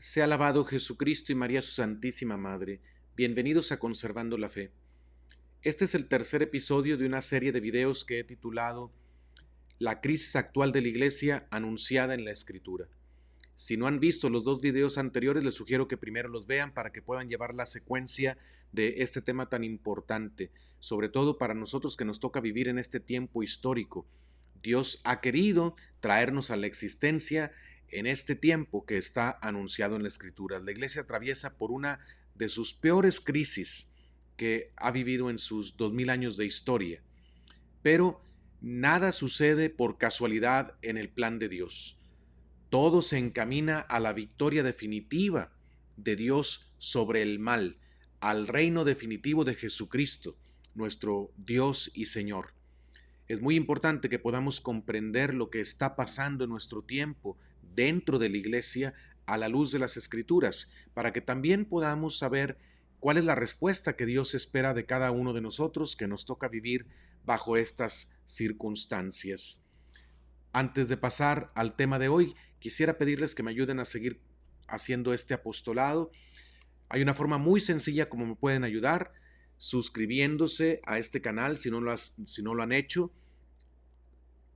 Sea alabado Jesucristo y María su Santísima Madre. Bienvenidos a Conservando la Fe. Este es el tercer episodio de una serie de videos que he titulado La crisis actual de la Iglesia anunciada en la Escritura. Si no han visto los dos videos anteriores, les sugiero que primero los vean para que puedan llevar la secuencia de este tema tan importante, sobre todo para nosotros que nos toca vivir en este tiempo histórico. Dios ha querido traernos a la existencia en este tiempo que está anunciado en la Escritura. La Iglesia atraviesa por una de sus peores crisis que ha vivido en sus 2000 años de historia. Pero nada sucede por casualidad en el plan de Dios. Todo se encamina a la victoria definitiva de Dios sobre el mal, al reino definitivo de Jesucristo, nuestro Dios y Señor. Es muy importante que podamos comprender lo que está pasando en nuestro tiempo dentro de la Iglesia a la luz de las Escrituras, para que también podamos saber cuál es la respuesta que Dios espera de cada uno de nosotros que nos toca vivir bajo estas circunstancias. Antes de pasar al tema de hoy, quisiera pedirles que me ayuden a seguir haciendo este apostolado. Hay una forma muy sencilla como me pueden ayudar, suscribiéndose a este canal si no lo han hecho,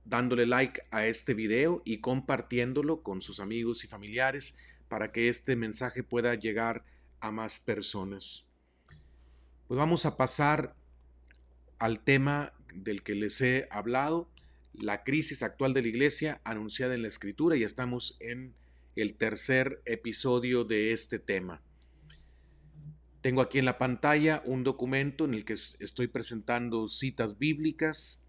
dándole like a este video y compartiéndolo con sus amigos y familiares para que este mensaje pueda llegar a más personas. Pues vamos a pasar al tema del que les he hablado, la crisis actual de la Iglesia anunciada en la Escritura, y estamos en el tercer episodio de este tema. Tengo aquí en la pantalla un documento en el que estoy presentando citas bíblicas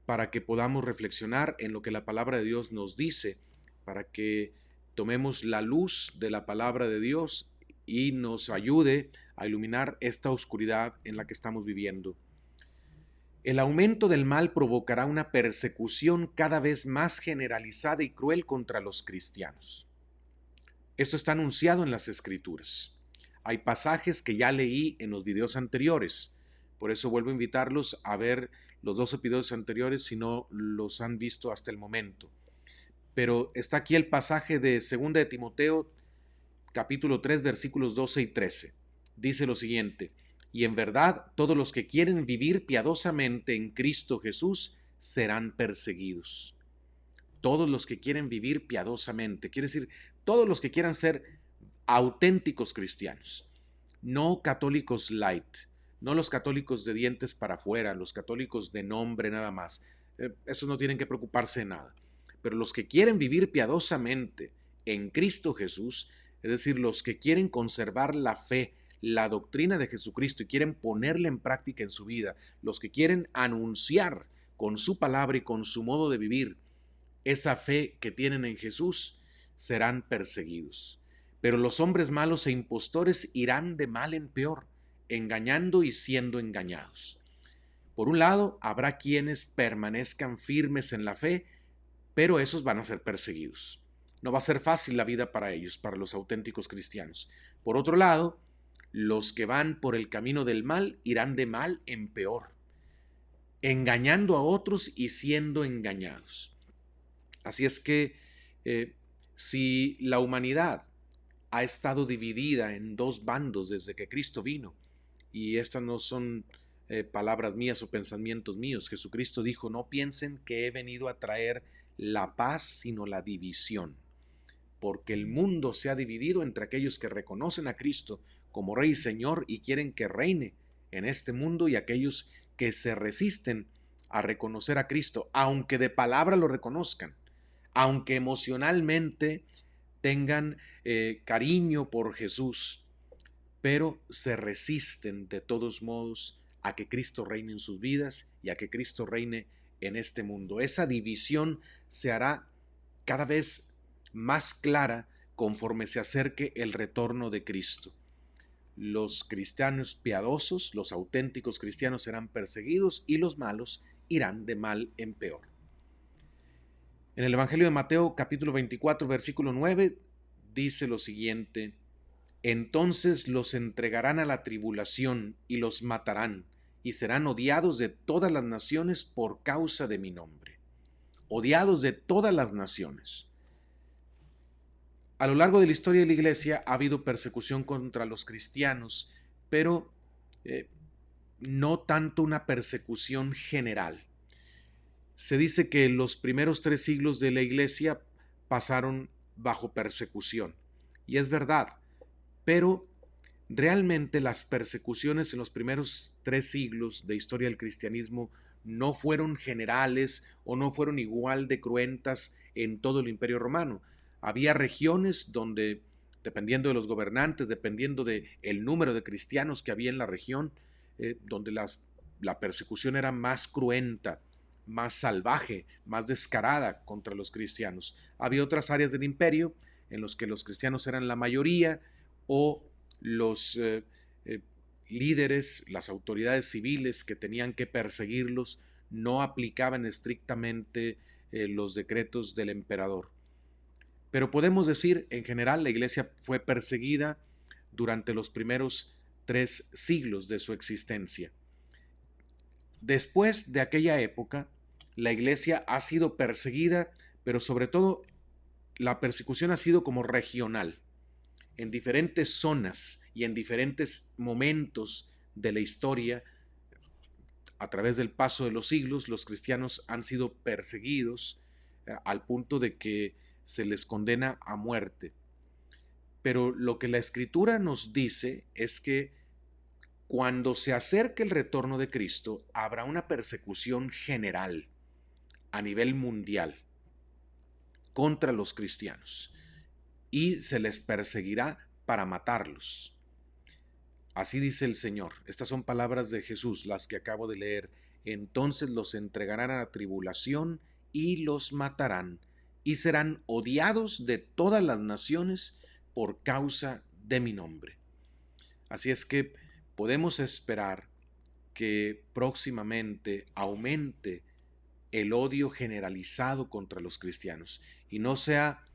para que podamos reflexionar en lo que la palabra de Dios nos dice, para que tomemos la luz de la palabra de Dios y nos ayude a iluminar esta oscuridad en la que estamos viviendo. El aumento del mal provocará una persecución cada vez más generalizada y cruel contra los cristianos. Esto está anunciado en las Escrituras. Hay pasajes que ya leí en los videos anteriores, por eso vuelvo a invitarlos a ver los dos episodios anteriores si no los han visto hasta el momento. Pero está aquí el pasaje de 2 de Timoteo, capítulo 3, versículos 12 y 13. Dice lo siguiente: y en verdad todos los que quieren vivir piadosamente en Cristo Jesús serán perseguidos. Todos los que quieren vivir piadosamente, quiere decir, todos los que quieran ser auténticos cristianos, no católicos light, no los católicos de dientes para afuera, los católicos de nombre nada más. Esos no tienen que preocuparse de nada. Pero los que quieren vivir piadosamente en Cristo Jesús, es decir, los que quieren conservar la fe, la doctrina de Jesucristo y quieren ponerla en práctica en su vida, los que quieren anunciar con su palabra y con su modo de vivir esa fe que tienen en Jesús, serán perseguidos. Pero los hombres malos e impostores irán de mal en peor, engañando y siendo engañados. Por un lado, habrá quienes permanezcan firmes en la fe, pero esos van a ser perseguidos. No va a ser fácil la vida para ellos, para los auténticos cristianos. Por otro lado, los que van por el camino del mal irán de mal en peor, engañando a otros y siendo engañados. Así es que si la humanidad ha estado dividida en dos bandos desde que Cristo vino, y estas no son palabras mías o pensamientos míos, Jesucristo dijo: no piensen que he venido a traer la paz, sino la división, porque el mundo se ha dividido entre aquellos que reconocen a Cristo como Rey y Señor y quieren que reine en este mundo, y aquellos que se resisten a reconocer a Cristo, aunque de palabra lo reconozcan, aunque emocionalmente tengan cariño por Jesús, pero se resisten de todos modos a que Cristo reine en sus vidas y a que Cristo reine en este mundo. Esa división se hará cada vez más clara conforme se acerque el retorno de Cristo. Los cristianos piadosos, los auténticos cristianos, serán perseguidos y los malos irán de mal en peor. En el Evangelio de Mateo, capítulo 24, versículo 9, dice lo siguiente: entonces los entregarán a la tribulación y los matarán, y serán odiados de todas las naciones por causa de mi nombre. Odiados de todas las naciones. A lo largo de la historia de la Iglesia ha habido persecución contra los cristianos, pero no tanto una persecución general. Se dice que los primeros 3 siglos de la Iglesia pasaron bajo persecución, y es verdad, pero realmente las persecuciones en los primeros 3 siglos de historia del cristianismo no fueron generales o no fueron igual de cruentas en todo el Imperio Romano. Había regiones donde, dependiendo de los gobernantes, dependiendo del número de cristianos que había en la región, donde la persecución era más cruenta, más salvaje, más descarada contra los cristianos. Había otras áreas del imperio en las que los cristianos eran la mayoría, o los líderes, las autoridades civiles que tenían que perseguirlos, no aplicaban estrictamente los decretos del emperador. Pero podemos decir, en general, la iglesia fue perseguida durante los primeros 3 siglos de su existencia. Después de aquella época, la iglesia ha sido perseguida, pero sobre todo la persecución ha sido como regional. En diferentes zonas y en diferentes momentos de la historia, a través del paso de los siglos, los cristianos han sido perseguidos al punto de que se les condena a muerte. Pero lo que la Escritura nos dice es que cuando se acerque el retorno de Cristo, habrá una persecución general a nivel mundial contra los cristianos y se les perseguirá para matarlos. Así dice el Señor. Estas son palabras de Jesús, las que acabo de leer. Entonces los entregarán a la tribulación y los matarán, y serán odiados de todas las naciones por causa de mi nombre. Así es que podemos esperar que próximamente aumente el odio generalizado contra los cristianos y no sea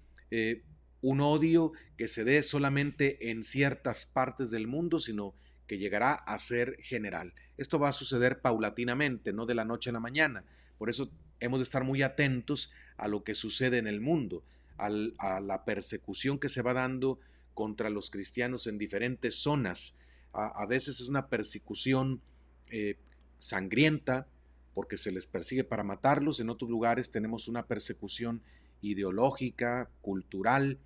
un odio que se dé solamente en ciertas partes del mundo, sino que llegará a ser general. Esto va a suceder paulatinamente, no de la noche a la mañana. Por eso hemos de estar muy atentos a lo que sucede en el mundo, a la persecución que se va dando contra los cristianos en diferentes zonas. A veces es una persecución sangrienta, porque se les persigue para matarlos. En otros lugares tenemos una persecución ideológica, cultural,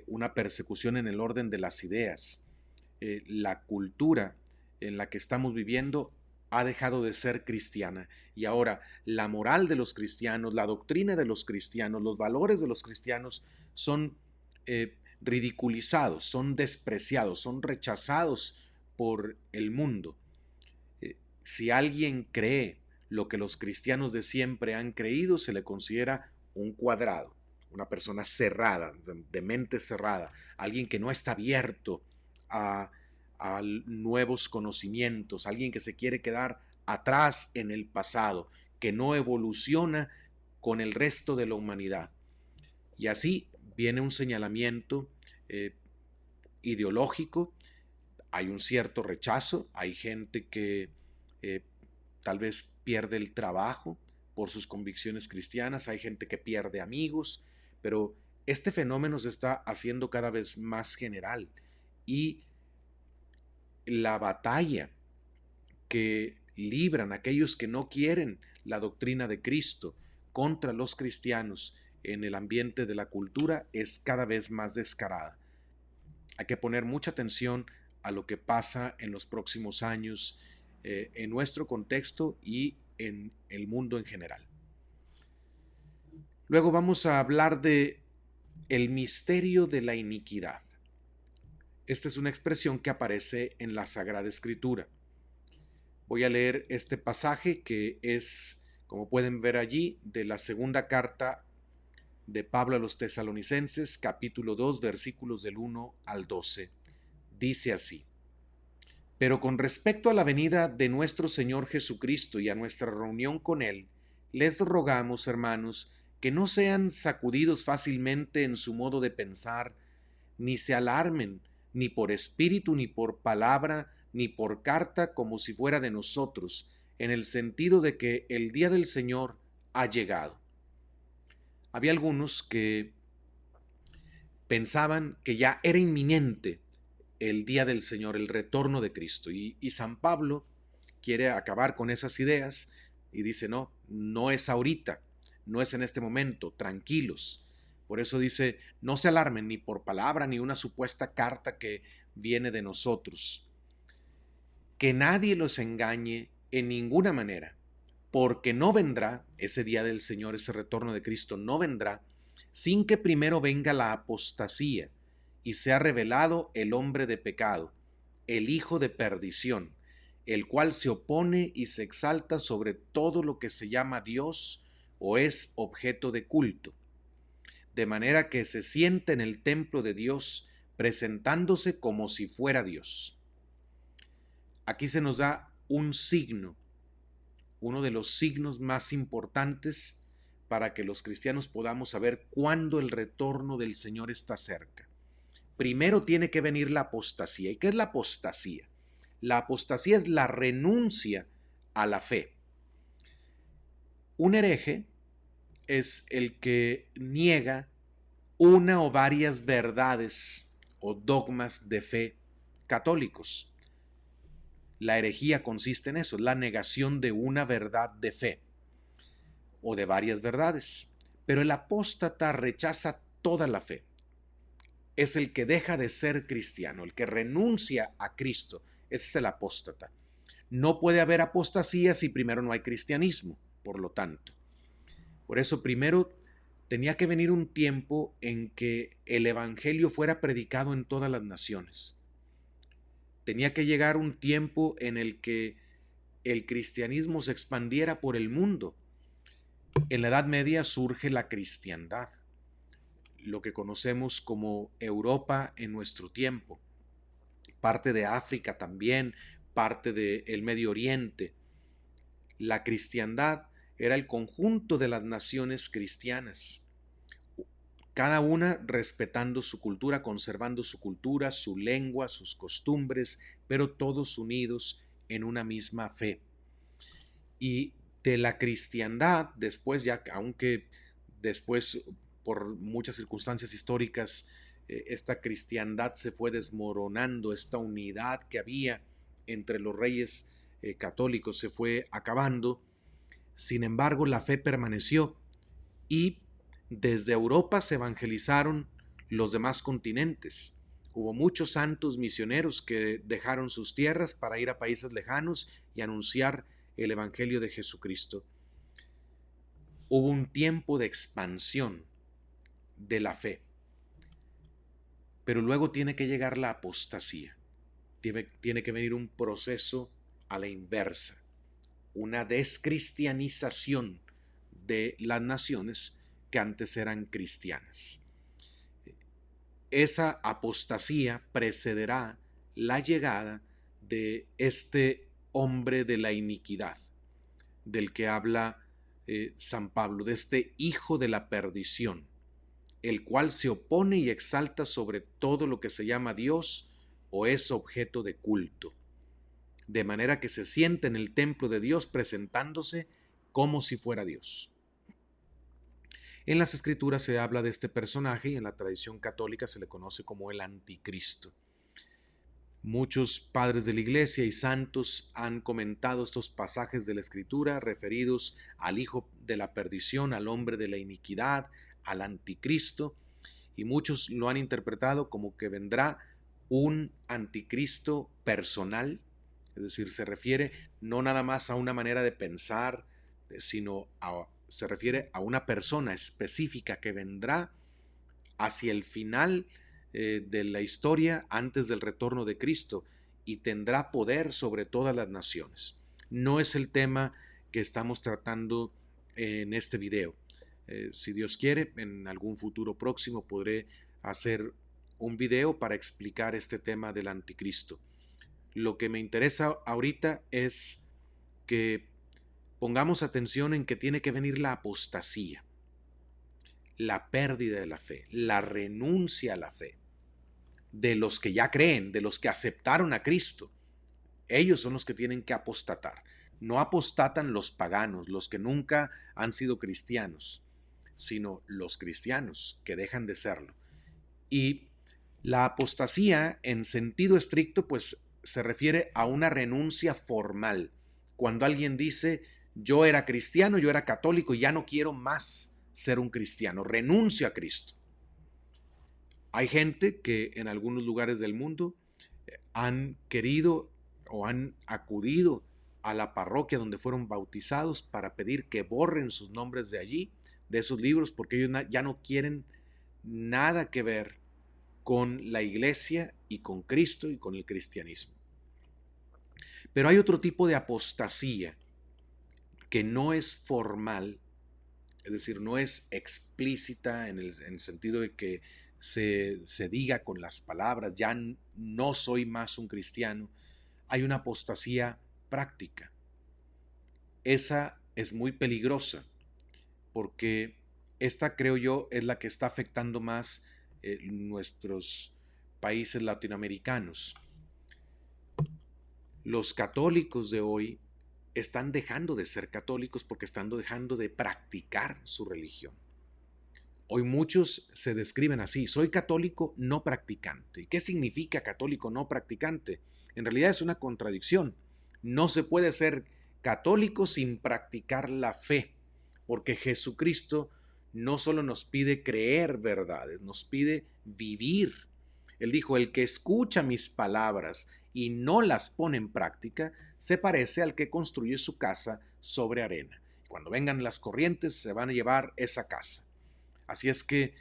una persecución en el orden de las ideas. La cultura en la que estamos viviendo ha dejado de ser cristiana y ahora la moral de los cristianos, la doctrina de los cristianos, los valores de los cristianos son ridiculizados, son despreciados, son rechazados por el mundo. Si alguien cree lo que los cristianos de siempre han creído, se le considera un cuadrado, una persona cerrada, de mente cerrada, alguien que no está abierto a nuevos conocimientos, alguien que se quiere quedar atrás en el pasado, que no evoluciona con el resto de la humanidad. Y así viene un señalamiento ideológico, hay un cierto rechazo, hay gente que tal vez pierde el trabajo por sus convicciones cristianas, hay gente que pierde amigos, pero este fenómeno se está haciendo cada vez más general y la batalla que libran aquellos que no quieren la doctrina de Cristo contra los cristianos en el ambiente de la cultura es cada vez más descarada. Hay que poner mucha atención a lo que pasa en los próximos años en nuestro contexto y en el mundo en general. Luego vamos a hablar de el misterio de la iniquidad. Esta es una expresión que aparece en la Sagrada Escritura. Voy a leer este pasaje que es, como pueden ver allí, de la segunda carta de Pablo a los Tesalonicenses, capítulo 2, versículos del 1 al 12. Dice así: Pero con respecto a la venida de nuestro Señor Jesucristo y a nuestra reunión con Él, les rogamos, hermanos, que no sean sacudidos fácilmente en su modo de pensar, ni se alarmen, ni por espíritu, ni por palabra, ni por carta, como si fuera de nosotros, en el sentido de que el día del Señor ha llegado. Había algunos que pensaban que ya era inminente el día del Señor, el retorno de Cristo. Y San Pablo quiere acabar con esas ideas y dice, no, no es ahorita, no es en este momento, tranquilos. Por eso dice, no se alarmen ni por palabra ni una supuesta carta que viene de nosotros. Que nadie los engañe en ninguna manera, porque no vendrá ese día del Señor, ese retorno de Cristo, no vendrá sin que primero venga la apostasía y sea revelado el hombre de pecado, el hijo de perdición, el cual se opone y se exalta sobre todo lo que se llama Dios o es objeto de culto, de manera que se sienta en el templo de Dios presentándose como si fuera Dios. Aquí se nos da un signo, uno de los signos más importantes para que los cristianos podamos saber cuándo el retorno del Señor está cerca. Primero tiene que venir la apostasía. ¿Y qué es la apostasía? La apostasía es la renuncia a la fe. Un hereje es el que niega una o varias verdades o dogmas de fe católicos. La herejía consiste en eso, la negación de una verdad de fe o de varias verdades. Pero el apóstata rechaza toda la fe. Es el que deja de ser cristiano, el que renuncia a Cristo. Ese es el apóstata. No puede haber apostasía si primero no hay cristianismo, por lo tanto. Por eso primero tenía que venir un tiempo en que el evangelio fuera predicado en todas las naciones. Tenía que llegar un tiempo en el que el cristianismo se expandiera por el mundo. En la Edad Media surge la cristiandad, lo que conocemos como Europa en nuestro tiempo, parte de África también, parte del Medio Oriente. La cristiandad era el conjunto de las naciones cristianas, cada una respetando su cultura, conservando su cultura, su lengua, sus costumbres, pero todos unidos en una misma fe. Y de la cristiandad, después ya, aunque después por muchas circunstancias históricas, esta cristiandad se fue desmoronando, esta unidad que había entre los reyes católicos se fue acabando. Sin embargo, la fe permaneció y desde Europa se evangelizaron los demás continentes. Hubo muchos santos misioneros que dejaron sus tierras para ir a países lejanos y anunciar el Evangelio de Jesucristo. Hubo un tiempo de expansión de la fe, pero luego tiene que llegar la apostasía. Tiene que venir un proceso a la inversa, una descristianización de las naciones que antes eran cristianas. Esa apostasía precederá la llegada de este hombre de la iniquidad, del que habla San Pablo, de este hijo de la perdición, el cual se opone y exalta sobre todo lo que se llama Dios o es objeto de culto, de manera que se sienta en el templo de Dios presentándose como si fuera Dios. En las escrituras se habla de este personaje y en la tradición católica se le conoce como el anticristo. Muchos padres de la iglesia y santos han comentado estos pasajes de la escritura referidos al hijo de la perdición, al hombre de la iniquidad, al anticristo, y muchos lo han interpretado como que vendrá un anticristo personal, es decir, se refiere no nada más a una manera de pensar, sino se refiere a una persona específica que vendrá hacia el final de la historia antes del retorno de Cristo y tendrá poder sobre todas las naciones. No es el tema que estamos tratando en este video. Si Dios quiere, en algún futuro próximo podré hacer un video para explicar este tema del anticristo. Lo que me interesa ahorita es que pongamos atención en que tiene que venir la apostasía, la pérdida de la fe, la renuncia a la fe de los que ya creen, de los que aceptaron a Cristo. Ellos son los que tienen que apostatar. No apostatan los paganos, los que nunca han sido cristianos, sino los cristianos que dejan de serlo. Y la apostasía, en sentido estricto, pues se refiere a una renuncia formal. Cuando alguien dice, yo era cristiano, yo era católico, y ya no quiero más ser un cristiano, renuncio a Cristo. Hay gente que en algunos lugares del mundo han querido o han acudido a la parroquia donde fueron bautizados para pedir que borren sus nombres de allí, de esos libros, porque ellos ya no quieren nada que ver con la iglesia y con Cristo y con el cristianismo. Pero hay otro tipo de apostasía que no es formal, es decir, no es explícita en el sentido de que se diga con las palabras, ya no soy más un cristiano. Hay una apostasía práctica. Esa es muy peligrosa porque esta, creo yo, es la que está afectando más nuestros países latinoamericanos. Los católicos de hoy están dejando de ser católicos porque están dejando de practicar su religión. Hoy muchos se describen así: soy católico no practicante. ¿Qué significa católico no practicante? En realidad es una contradicción. No se puede ser católico sin practicar la fe, porque Jesucristo no solo nos pide creer verdades, nos pide vivir. Él dijo, el que escucha mis palabras y no las pone en práctica, se parece al que construye su casa sobre arena. Cuando vengan las corrientes, se van a llevar esa casa. Así es que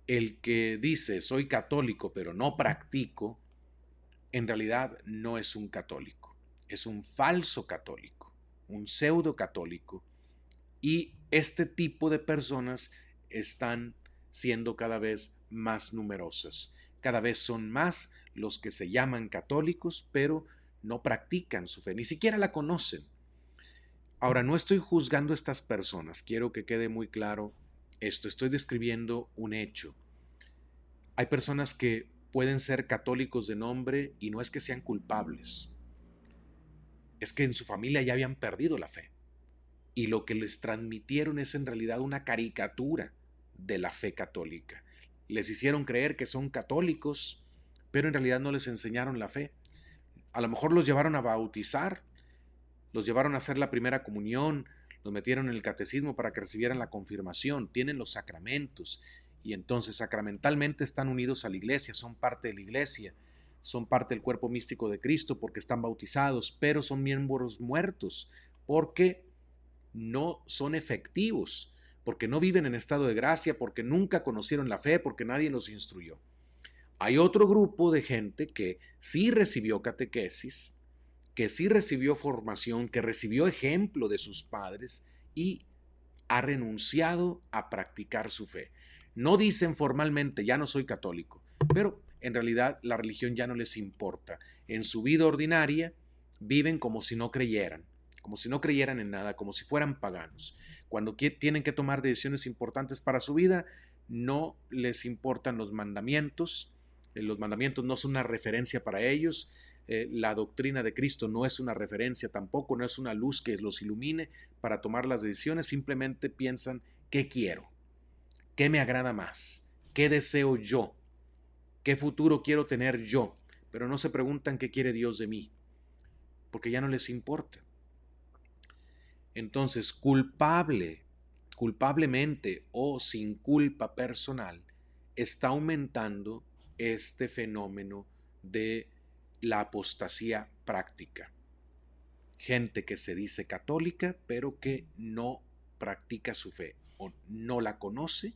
el que dice soy católico pero no practico, en realidad no es un católico, es un falso católico, un pseudo católico. Y este tipo de personas están siendo cada vez más numerosas. Cada vez son más los que se llaman católicos, pero no practican su fe, ni siquiera la conocen. Ahora, no estoy juzgando a estas personas, quiero que quede muy claro esto, estoy describiendo un hecho. Hay personas que pueden ser católicos de nombre y no es que sean culpables, es que en su familia ya habían perdido la fe y lo que les transmitieron es en realidad una caricatura de la fe católica. Les hicieron creer que son católicos, pero en realidad no les enseñaron la fe. A lo mejor los llevaron a bautizar, los llevaron a hacer la primera comunión, los metieron en el catecismo para que recibieran la confirmación, tienen los sacramentos y entonces sacramentalmente están unidos a la iglesia, son parte de la iglesia, son parte del cuerpo místico de Cristo porque están bautizados, pero son miembros muertos porque no son efectivos, porque no viven en estado de gracia, porque nunca conocieron la fe, porque nadie los instruyó. Hay otro grupo de gente que sí recibió catequesis, que sí recibió formación, que recibió ejemplo de sus padres y ha renunciado a practicar su fe. No dicen formalmente, ya no soy católico, pero en realidad la religión ya no les importa. En su vida ordinaria viven como si no creyeran en nada, como si fueran paganos. Cuando tienen que tomar decisiones importantes para su vida, no les importan los mandamientos. Los mandamientos no son una referencia para ellos. La doctrina de Cristo no es una referencia tampoco, no es una luz que los ilumine para tomar las decisiones. Simplemente piensan, ¿qué quiero? ¿Qué me agrada más? ¿Qué deseo yo? ¿Qué futuro quiero tener yo? Pero no se preguntan qué quiere Dios de mí, porque ya no les importa. Entonces, culpablemente o sin culpa personal, está aumentando este fenómeno de la apostasía práctica. Gente que se dice católica, pero que no practica su fe, o no la conoce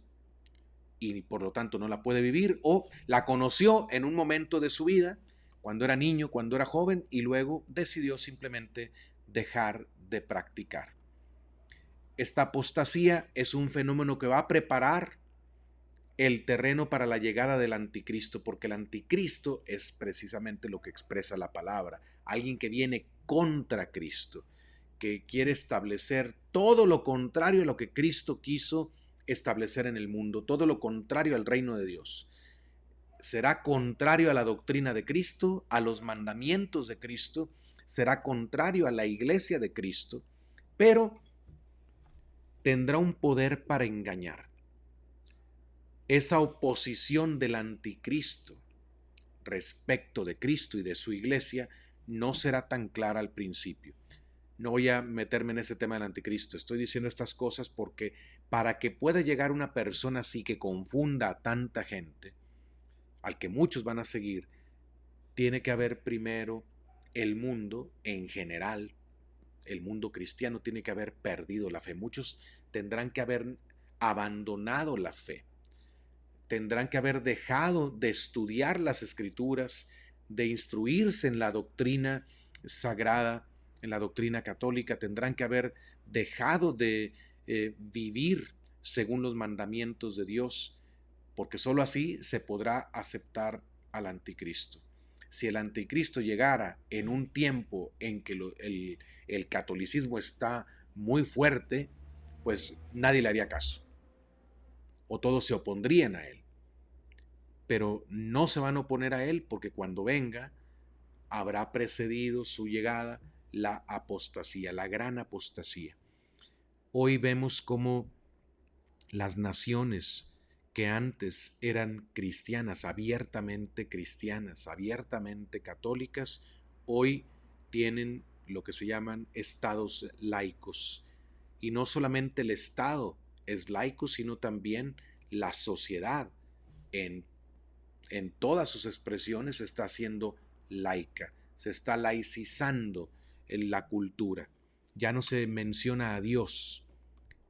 y por lo tanto no la puede vivir, o la conoció en un momento de su vida, cuando era niño, cuando era joven, y luego decidió simplemente dejar de practicar. Esta apostasía es un fenómeno que va a preparar el terreno para la llegada del anticristo, porque el anticristo es precisamente lo que expresa la palabra, alguien que viene contra Cristo, que quiere establecer todo lo contrario a lo que Cristo quiso establecer en el mundo, todo lo contrario al reino de Dios. Será contrario a la doctrina de Cristo, a los mandamientos de Cristo, será contrario a la iglesia de Cristo, pero tendrá un poder para engañar. esa oposición del anticristo respecto de Cristo y de su iglesia no será tan clara al principio. No voy a meterme en ese tema del anticristo. Estoy diciendo estas cosas porque para que pueda llegar una persona así que confunda a tanta gente, al que muchos van a seguir, tiene que haber primero el mundo en general, el mundo cristiano tiene que haber perdido la fe. Muchos tendrán que haber abandonado la fe. Tendrán que haber dejado de estudiar las escrituras, de instruirse en la doctrina sagrada, en la doctrina católica, tendrán que haber dejado de vivir según los mandamientos de Dios, porque sólo así se podrá aceptar al anticristo. Si el anticristo llegara en un tiempo en que el catolicismo está muy fuerte, pues nadie le haría caso, o todos se opondrían a él. Pero no se van a oponer a él porque cuando venga habrá precedido su llegada la apostasía, la gran apostasía. Hoy vemos cómo las naciones que antes eran cristianas, abiertamente católicas, hoy tienen lo que se llaman estados laicos. Y no solamente el Estado es laico, sino también la sociedad en todas sus expresiones está siendo laica, se está laicizando en la cultura. Ya no se menciona a Dios,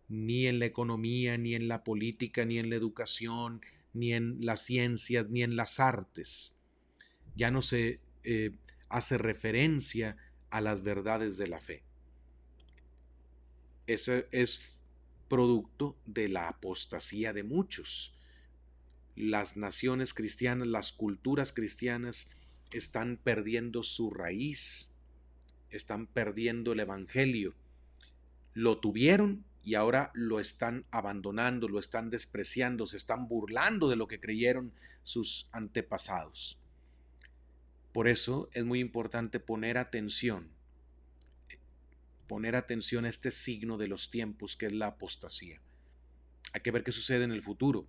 ni en la economía, ni en la política, ni en la educación, ni en las ciencias, ni en las artes. Ya no se hace referencia a las verdades de la fe. Ese es producto de la apostasía de muchos. Las naciones cristianas, las culturas cristianas están perdiendo su raíz, están perdiendo el evangelio. Lo tuvieron y ahora lo están abandonando, lo están despreciando, se están burlando de lo que creyeron sus antepasados. Por eso es muy importante poner atención a este signo de los tiempos que es la apostasía. Hay que ver qué sucede en el futuro.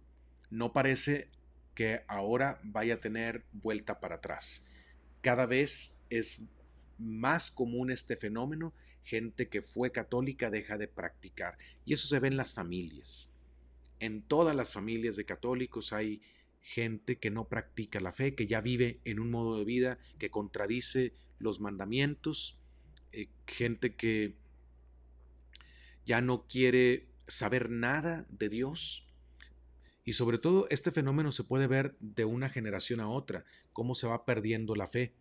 No parece que ahora vaya a tener vuelta para atrás. Cada vez es más común este fenómeno, gente que fue católica deja de practicar. Y eso se ve en las familias. En todas las familias de católicos hay gente que no practica la fe, que ya vive en un modo de vida que contradice los mandamientos, gente que ya no quiere saber nada de Dios. Y sobre todo este fenómeno se puede ver de una generación a otra, cómo se va perdiendo la fe.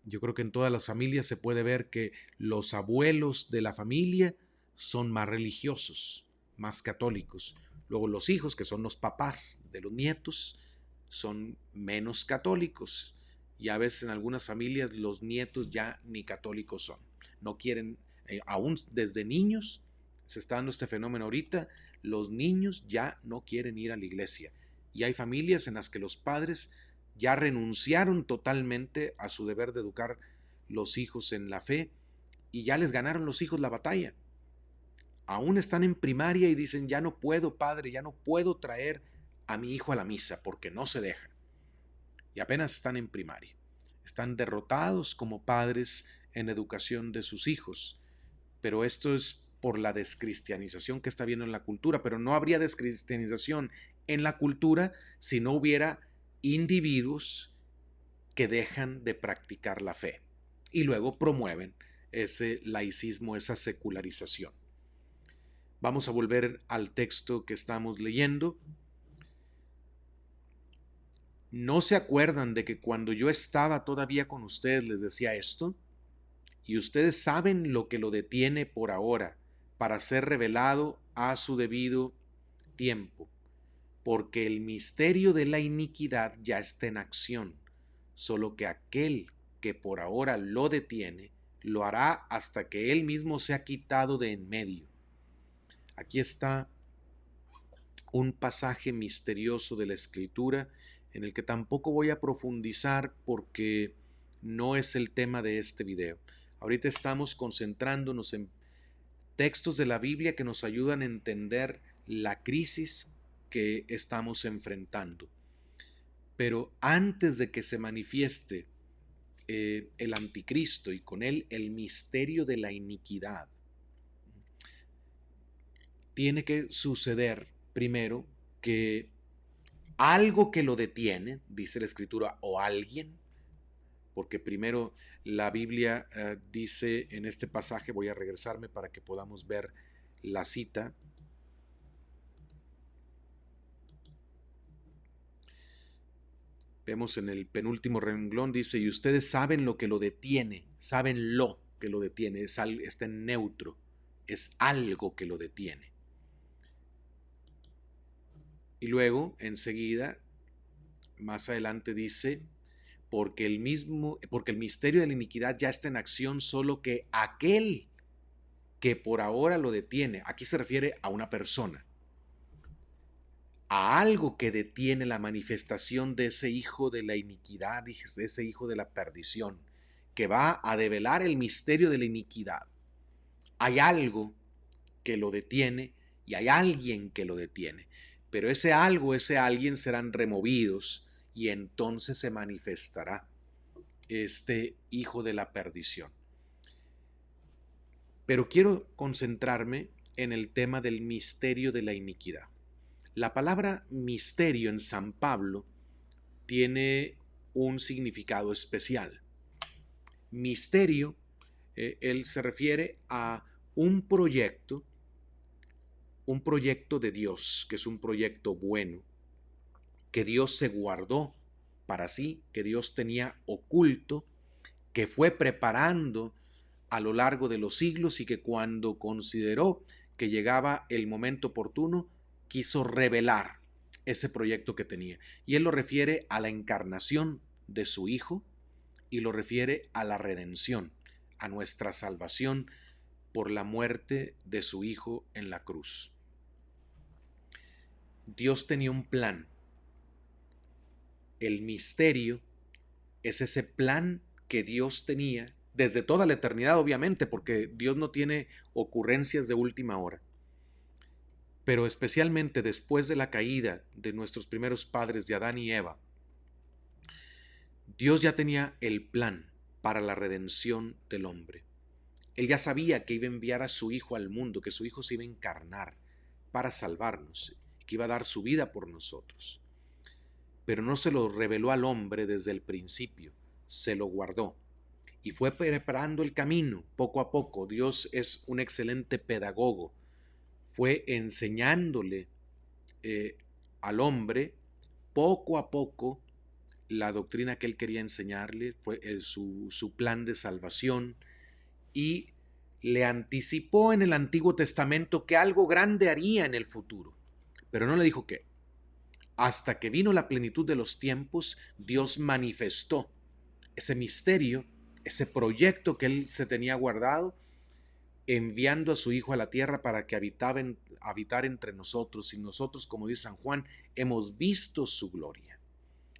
Yo creo que en todas las familias se puede ver que los abuelos de la familia son más religiosos, más católicos. Luego los hijos, que son los papás de los nietos, son menos católicos. Y a veces en algunas familias los nietos ya ni católicos son. No quieren, aún desde niños, se está dando este fenómeno ahorita, los niños ya no quieren ir a la iglesia. Y hay familias en las que los padres ya renunciaron totalmente a su deber de educar los hijos en la fe y ya les ganaron los hijos la batalla. Aún están en primaria y dicen, ya no puedo, padre, ya no puedo traer a mi hijo a la misa porque no se dejan. Y apenas están en primaria. Están derrotados como padres en educación de sus hijos. Pero esto es por la descristianización que está habiendo en la cultura, pero no habría descristianización en la cultura si no hubiera individuos que dejan de practicar la fe y luego promueven ese laicismo, esa secularización. Vamos a volver al texto que estamos leyendo. ¿No se acuerdan de que cuando yo estaba todavía con ustedes les decía esto? Y ustedes saben lo que lo detiene por ahora, para ser revelado a su debido tiempo, porque el misterio de la iniquidad ya está en acción, solo que aquel que por ahora lo detiene, lo hará hasta que él mismo sea quitado de en medio. Aquí está un pasaje misterioso de la Escritura en el que tampoco voy a profundizar porque no es el tema de este video. Ahorita estamos concentrándonos en textos de la Biblia que nos ayudan a entender la crisis que estamos enfrentando. Pero antes de que se manifieste el anticristo y con él el misterio de la iniquidad, tiene que suceder primero que algo que lo detiene, dice la Escritura, o alguien, porque primero la Biblia dice en este pasaje, voy a regresarme para que podamos ver la cita. Vemos en el penúltimo renglón, dice, y ustedes saben lo que lo detiene, saben lo que lo detiene, está en neutro, es algo que lo detiene. Y luego, enseguida, más adelante dice, porque el misterio de la iniquidad ya está en acción, solo que aquel que por ahora lo detiene, aquí se refiere a una persona, a algo que detiene la manifestación de ese hijo de la iniquidad, de ese hijo de la perdición, que va a develar el misterio de la iniquidad. Hay algo que lo detiene y hay alguien que lo detiene, pero ese algo, ese alguien serán removidos y entonces se manifestará este hijo de la perdición. Pero quiero concentrarme en el tema del misterio de la iniquidad. La palabra misterio en San Pablo tiene un significado especial. Misterio, él se refiere a un proyecto de Dios, que es un proyecto bueno, que Dios se guardó para sí, que Dios tenía oculto, que fue preparando a lo largo de los siglos y que cuando consideró que llegaba el momento oportuno, quiso revelar ese proyecto que tenía. Y él lo refiere a la encarnación de su Hijo y lo refiere a la redención, a nuestra salvación por la muerte de su Hijo en la cruz. Dios tenía un plan. El misterio es ese plan que Dios tenía desde toda la eternidad, obviamente, porque Dios no tiene ocurrencias de última hora. Pero especialmente después de la caída de nuestros primeros padres, de Adán y Eva, Dios ya tenía el plan para la redención del hombre. Él ya sabía que iba a enviar a su Hijo al mundo, que su Hijo se iba a encarnar para salvarnos, que iba a dar su vida por nosotros. Pero no se lo reveló al hombre desde el principio, se lo guardó y fue preparando el camino poco a poco. Dios es un excelente pedagogo, fue enseñándole al hombre poco a poco la doctrina que él quería enseñarle, fue su plan de salvación, y le anticipó en el Antiguo Testamento que algo grande haría en el futuro, pero no le dijo qué. Hasta que vino la plenitud de los tiempos, Dios manifestó ese misterio, ese proyecto que él se tenía guardado, enviando a su Hijo a la tierra para que habitar entre nosotros. Y nosotros, como dice San Juan, hemos visto su gloria.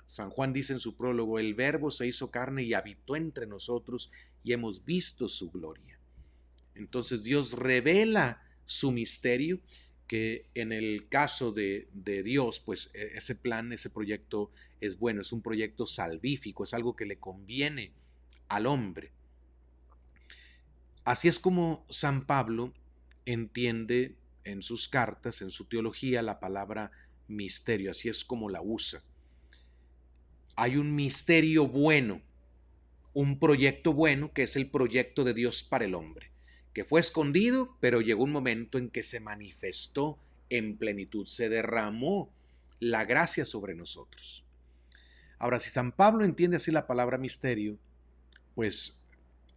San Juan dice en su prólogo, el Verbo se hizo carne y habitó entre nosotros y hemos visto su gloria. Entonces Dios revela su misterio, que en el caso de Dios, pues ese plan, ese proyecto es bueno, es un proyecto salvífico, es algo que le conviene al hombre. Así es como San Pablo entiende en sus cartas, en su teología, la palabra misterio, así es como la usa. Hay un misterio bueno, un proyecto bueno, que es el proyecto de Dios para el hombre, que fue escondido, pero llegó un momento en que se manifestó en plenitud, se derramó la gracia sobre nosotros. Ahora, si San Pablo entiende así la palabra misterio, pues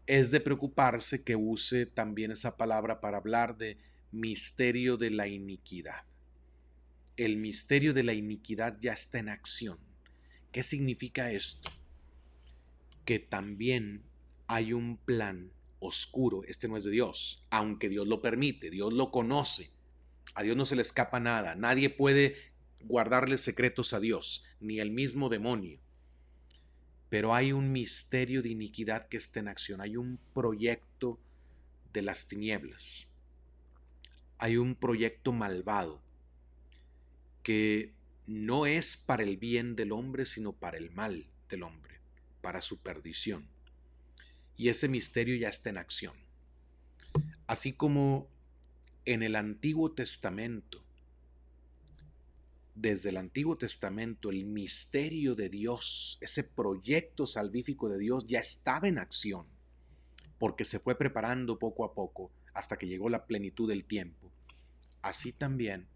es de preocuparse que use también esa palabra para hablar de misterio de la iniquidad. El misterio de la iniquidad ya está en acción. ¿Qué significa esto? Que también hay un plan oscuro. Este no es de Dios, aunque Dios lo permite, Dios lo conoce. A Dios no se le escapa nada. Nadie puede guardarle secretos a Dios, ni el mismo demonio. Pero hay un misterio de iniquidad que está en acción. Hay un proyecto de las tinieblas. Hay un proyecto malvado. que no es para el bien del hombre, sino para el mal del hombre, para su perdición. Y ese misterio ya está en acción. Así como en el Antiguo Testamento, desde el Antiguo Testamento, el misterio de Dios, ese proyecto salvífico de Dios ya estaba en acción, porque se fue preparando poco a poco hasta que llegó la plenitud del tiempo. Así también,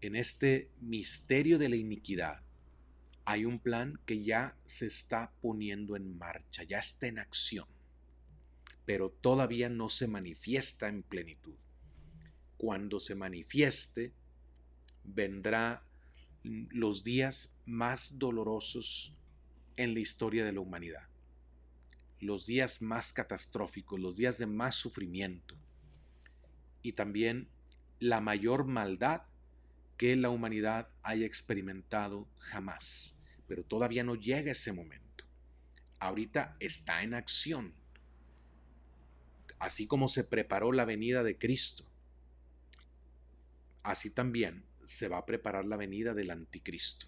en este misterio de la iniquidad, hay un plan que ya se está poniendo en marcha, ya está en acción, pero todavía no se manifiesta en plenitud. Cuando se manifieste, vendrá los días más dolorosos en la historia de la humanidad, los días más catastróficos, los días de más sufrimiento y también la mayor maldad que la humanidad haya experimentado jamás. Pero todavía no llega ese momento. Ahorita está en acción. Así como se preparó la venida de Cristo, así también se va a preparar la venida del anticristo.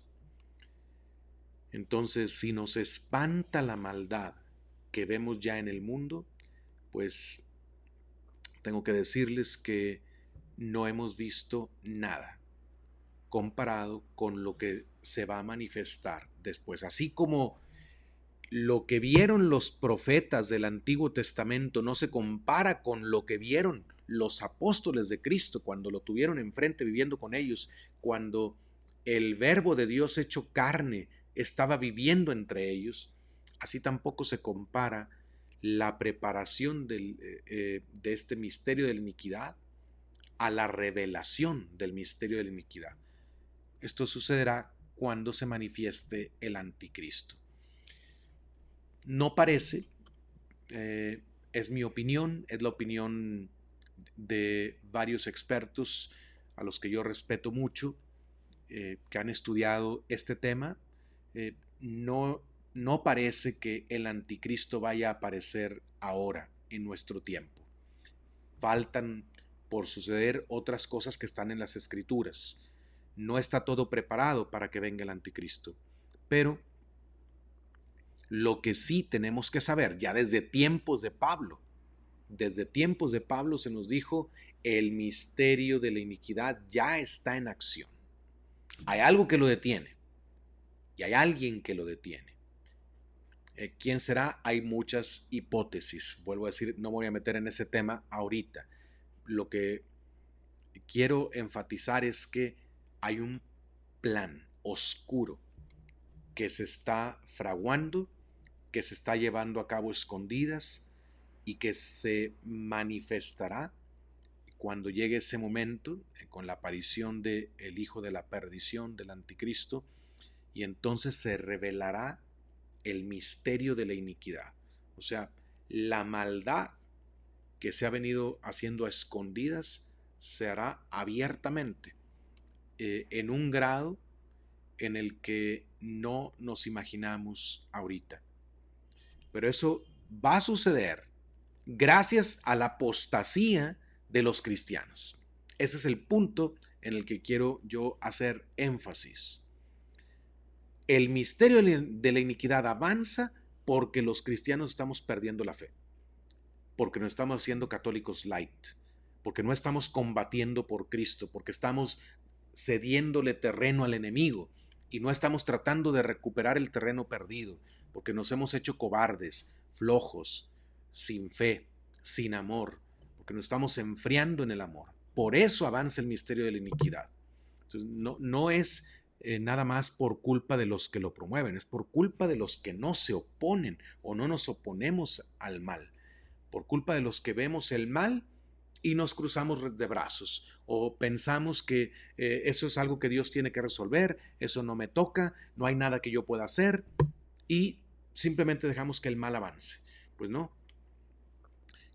Entonces, si nos espanta la maldad que vemos ya en el mundo, pues tengo que decirles que no hemos visto nada comparado con lo que se va a manifestar después. Así como lo que vieron los profetas del Antiguo Testamento no se compara con lo que vieron los apóstoles de Cristo cuando lo tuvieron enfrente viviendo con ellos, cuando el Verbo de Dios hecho carne estaba viviendo entre ellos, así tampoco se compara la preparación de este misterio de la iniquidad a la revelación del misterio de la iniquidad. Esto sucederá cuando se manifieste el anticristo. No parece, es mi opinión, es la opinión de varios expertos a los que yo respeto mucho, que han estudiado este tema. No parece que el anticristo vaya a aparecer ahora en nuestro tiempo. Faltan por suceder otras cosas que están en las escrituras. No está todo preparado para que venga el anticristo, pero lo que sí tenemos que saber, ya desde tiempos de Pablo se nos dijo, el misterio de la iniquidad ya está en acción. Hay algo que lo detiene y hay alguien que lo detiene. ¿Quién será? Hay muchas hipótesis. Vuelvo a decir, no me voy a meter en ese tema ahorita. Lo que quiero enfatizar es que hay un plan oscuro que se está fraguando, que se está llevando a cabo escondidas y que se manifestará cuando llegue ese momento, con la aparición del Hijo de la Perdición, del Anticristo, y entonces se revelará el misterio de la iniquidad. O sea, la maldad que se ha venido haciendo a escondidas se hará abiertamente, en un grado en el que no nos imaginamos ahorita. Pero eso va a suceder gracias a la apostasía de los cristianos. Ese es el punto en el que quiero yo hacer énfasis. El misterio de la iniquidad avanza porque los cristianos estamos perdiendo la fe, porque no estamos haciendo católicos light, porque no estamos combatiendo por Cristo, porque estamos cediéndole terreno al enemigo y no estamos tratando de recuperar el terreno perdido, porque nos hemos hecho cobardes, flojos, sin fe, sin amor, porque nos estamos enfriando en el amor. Por eso avanza el misterio de la iniquidad. Entonces, no es nada más por culpa de los que lo promueven, es por culpa de los que no se oponen o no nos oponemos al mal, por culpa de los que vemos el mal y nos cruzamos de brazos o pensamos que eso es algo que Dios tiene que resolver, eso no me toca, no hay nada que yo pueda hacer y simplemente dejamos que el mal avance. Pues no.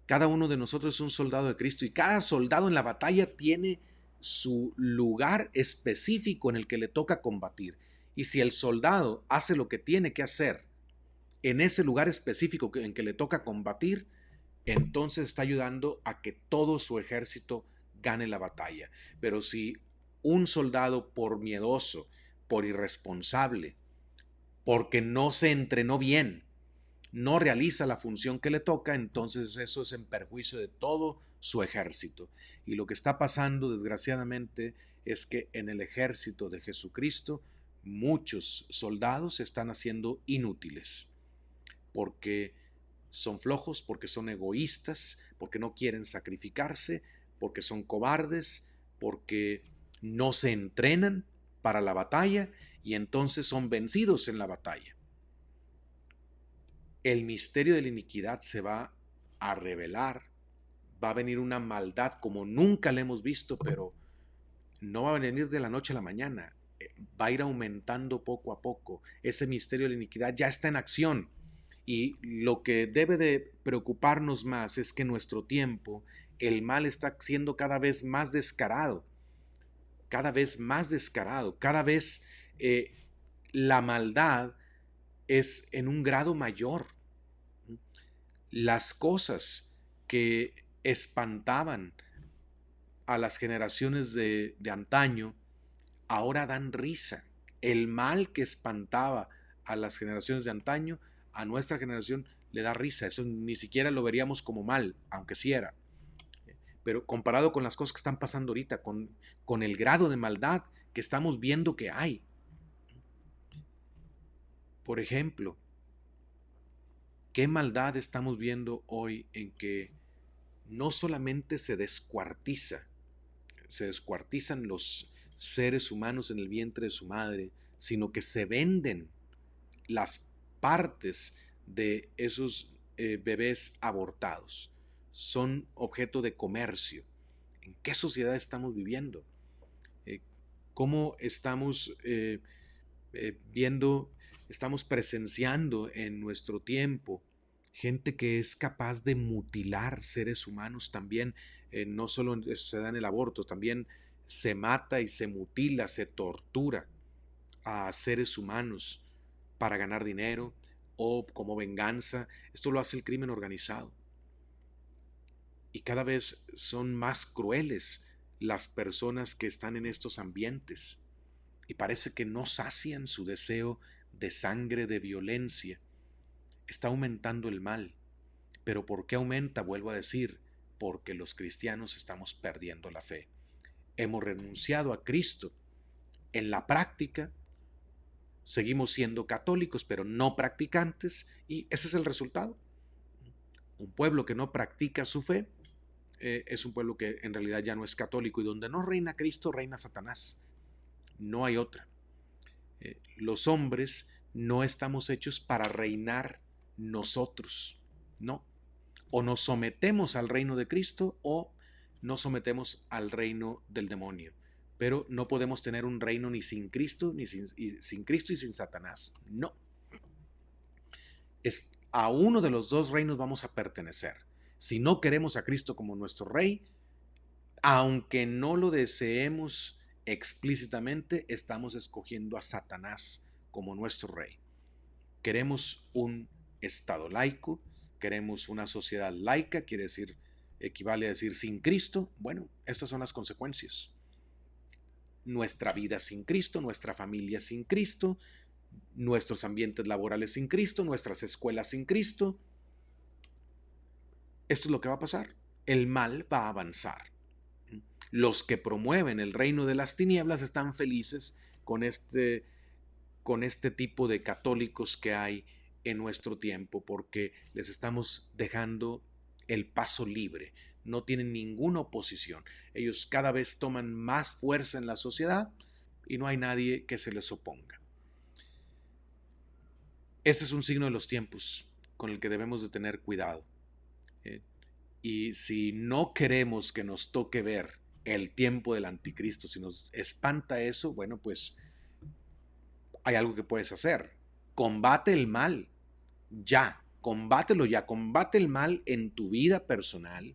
Cada uno de nosotros es un soldado de Cristo y cada soldado en la batalla tiene su lugar específico en el que le toca combatir. Y si el soldado hace lo que tiene que hacer en ese lugar específico en que le toca combatir, entonces está ayudando a que todo su ejército gane la batalla. Pero si un soldado por miedoso, por irresponsable, porque no se entrenó bien, no realiza la función que le toca, entonces eso es en perjuicio de todo su ejército. Y lo que está pasando, desgraciadamente, es que en el ejército de Jesucristo muchos soldados se están haciendo inútiles, porque son flojos, porque son egoístas, porque no quieren sacrificarse, porque son cobardes, porque no se entrenan para la batalla y entonces son vencidos en la batalla. El misterio de la iniquidad se va a revelar, va a venir una maldad como nunca la hemos visto, pero no va a venir de la noche a la mañana, va a ir aumentando poco a poco. Ese misterio de la iniquidad ya está en acción y lo que debe de preocuparnos más es que en nuestro tiempo el mal está siendo cada vez más descarado, cada vez más descarado, cada vez la maldad es en un grado mayor. Las cosas que espantaban a las generaciones de antaño ahora dan risa. El mal que espantaba a las generaciones de antaño, a nuestra generación le da risa. Eso ni siquiera lo veríamos como mal, aunque sí era. Pero comparado con las cosas que están pasando ahorita, con el grado de maldad que estamos viendo que hay. Por ejemplo, ¿qué maldad estamos viendo hoy en que no solamente se descuartizan los seres humanos en el vientre de su madre, sino que se venden las partes de esos bebés abortados? Son objeto de comercio. ¿En qué sociedad estamos viviendo? ¿Cómo estamos viendo, estamos presenciando en nuestro tiempo gente que es capaz de mutilar seres humanos también? No solo eso se da en el aborto, también se mata y se mutila, se tortura a seres humanos para ganar dinero o como venganza. Esto lo hace el crimen organizado. Y cada vez son más crueles las personas que están en estos ambientes. Y parece que no sacian su deseo de sangre, de violencia. Está aumentando el mal. Pero ¿por qué aumenta? Vuelvo a decir, porque los cristianos estamos perdiendo la fe. Hemos renunciado a Cristo. En la práctica, seguimos siendo católicos, pero no practicantes, y ese es el resultado. Un pueblo que no practica su fe es un pueblo que en realidad ya no es católico, y donde no reina Cristo, reina Satanás. No hay otra. Los hombres no estamos hechos para reinar nosotros, no. O nos sometemos al reino de Cristo o nos sometemos al reino del demonio. Pero no podemos tener un reino ni sin Cristo, ni sin Cristo y sin Satanás. No. A uno de los dos reinos vamos a pertenecer. Si no queremos a Cristo como nuestro rey, aunque no lo deseemos explícitamente, estamos escogiendo a Satanás como nuestro rey. Queremos un Estado laico, queremos una sociedad laica, equivale a decir sin Cristo. Bueno, estas son las consecuencias. Nuestra vida sin Cristo, nuestra familia sin Cristo, nuestros ambientes laborales sin Cristo, nuestras escuelas sin Cristo. Esto es lo que va a pasar. El mal va a avanzar. Los que promueven el reino de las tinieblas están felices con este tipo de católicos que hay en nuestro tiempo, porque les estamos dejando el paso libre. No tienen ninguna oposición. Ellos cada vez toman más fuerza en la sociedad y no hay nadie que se les oponga. Ese es un signo de los tiempos con el que debemos de tener cuidado. Y si no queremos que nos toque ver el tiempo del anticristo, si nos espanta eso, bueno, pues hay algo que puedes hacer. Combate el mal ya, combátelo ya, combate el mal en tu vida personal,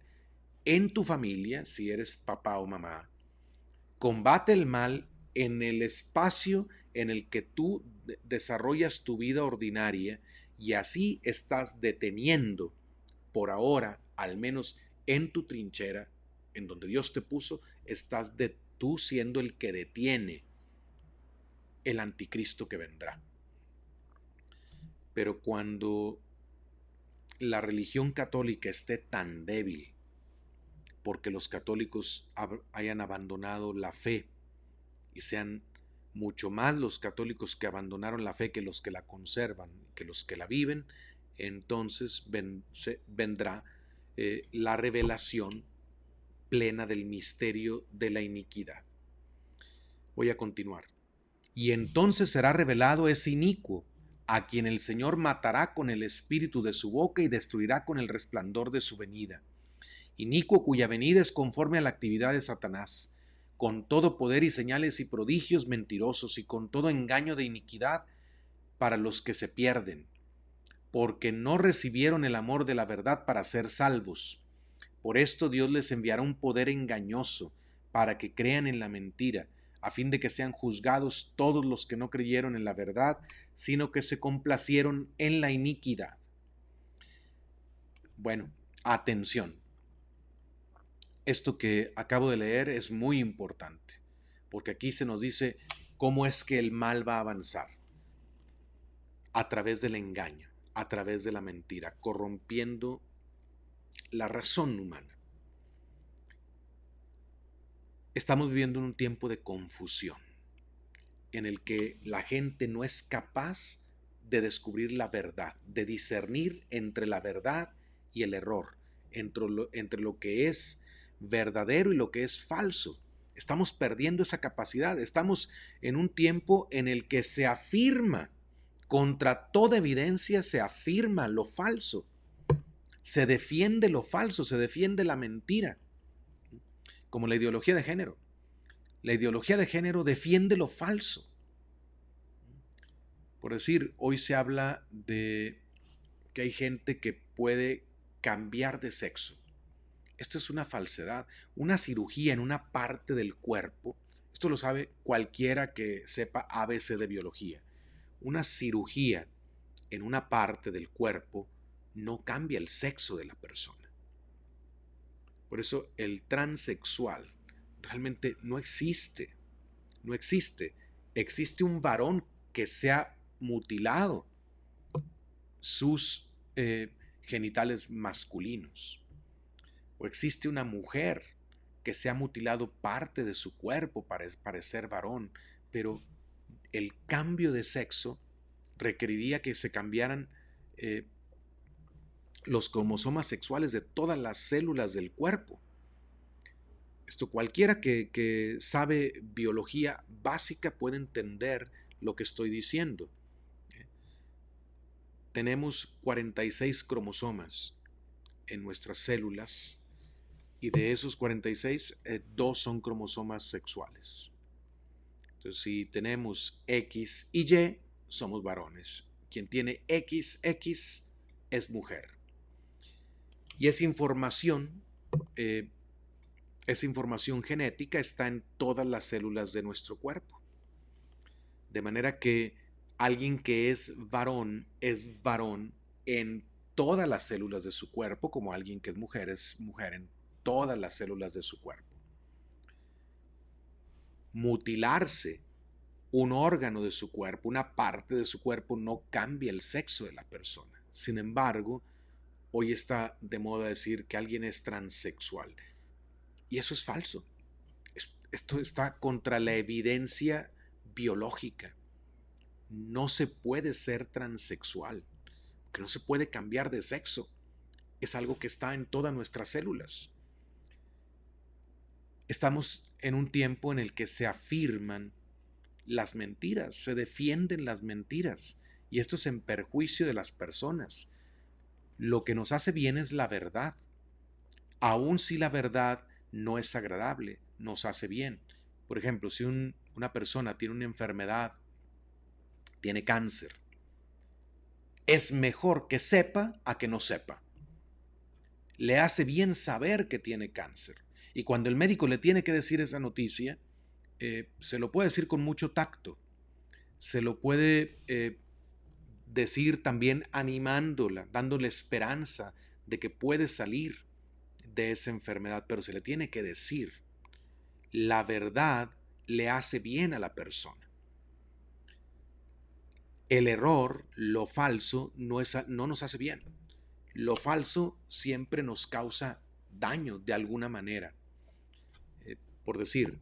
en tu familia, si eres papá o mamá. Combate el mal en el espacio en el que tú desarrollas tu vida ordinaria, y así estás deteniendo por ahora, al menos en tu trinchera, en donde Dios te puso, estás tú siendo el que detiene el anticristo que vendrá. Pero cuando la religión católica esté tan débil, porque los católicos hayan abandonado la fe y sean mucho más los católicos que abandonaron la fe que los que la conservan, que los que la viven, entonces vendrá la revelación plena del misterio de la iniquidad. Voy a continuar. Y entonces será revelado ese inicuo, a quien el Señor matará con el espíritu de su boca y destruirá con el resplandor de su venida. Inicuo cuya venida es conforme a la actividad de Satanás, con todo poder y señales y prodigios mentirosos y con todo engaño de iniquidad para los que se pierden, porque no recibieron el amor de la verdad para ser salvos. Por esto Dios les enviará un poder engañoso para que crean en la mentira, a fin de que sean juzgados todos los que no creyeron en la verdad, sino que se complacieron en la iniquidad. Bueno, atención. Esto que acabo de leer es muy importante, porque aquí se nos dice cómo es que el mal va a avanzar. A través del engaño, a través de la mentira, corrompiendo la razón humana. Estamos viviendo en un tiempo de confusión, en el que la gente no es capaz de descubrir la verdad, de discernir entre la verdad y el error, entre lo que es verdadero y lo que es falso. Estamos perdiendo esa capacidad. Estamos en un tiempo en el que se afirma, contra toda evidencia, se afirma lo falso. Se defiende lo falso, se defiende la mentira. Como la ideología de género. La ideología de género defiende lo falso. Por decir, hoy se habla de que hay gente que puede cambiar de sexo. Esto es una falsedad. Una cirugía en una parte del cuerpo, esto lo sabe cualquiera que sepa ABC de biología. Una cirugía en una parte del cuerpo no cambia el sexo de la persona. Por eso el transexual realmente no existe. No existe. Existe un varón que se ha mutilado sus genitales masculinos. O existe una mujer que se ha mutilado parte de su cuerpo para parecer varón, pero el cambio de sexo requeriría que se cambiaran los cromosomas sexuales de todas las células del cuerpo. Esto cualquiera que sabe biología básica puede entender lo que estoy diciendo. Tenemos 46 cromosomas en nuestras células y de esos 46, 2 son cromosomas sexuales. Entonces, si tenemos X y Y, somos varones. Quien tiene XX es mujer. Y esa información genética está en todas las células de nuestro cuerpo. De manera que alguien que es varón en todas las células de su cuerpo, como alguien que es mujer en todas las células de su cuerpo. Mutilarse un órgano de su cuerpo, una parte de su cuerpo, no cambia el sexo de la persona. Sin embargo, hoy está de moda decir que alguien es transexual. Y eso es falso. Esto está contra la evidencia biológica. No se puede ser transexual, que no se puede cambiar de sexo. Es algo que está en todas nuestras células. Estamos en un tiempo en el que se afirman las mentiras, se defienden las mentiras, y esto es en perjuicio de las personas. Lo que nos hace bien es la verdad. Aun si la verdad no es agradable, nos hace bien. Por ejemplo, si una persona tiene una enfermedad, tiene cáncer, es mejor que sepa a que no sepa. Le hace bien saber que tiene cáncer. Y cuando el médico le tiene que decir esa noticia, se lo puede decir con mucho tacto. Se lo puede decir también animándola, dándole esperanza de que puede salir de esa enfermedad, pero se le tiene que decir. la verdad le hace bien a la persona. El error, lo falso, no nos hace bien. Lo falso siempre nos causa daño de alguna manera. Por decir,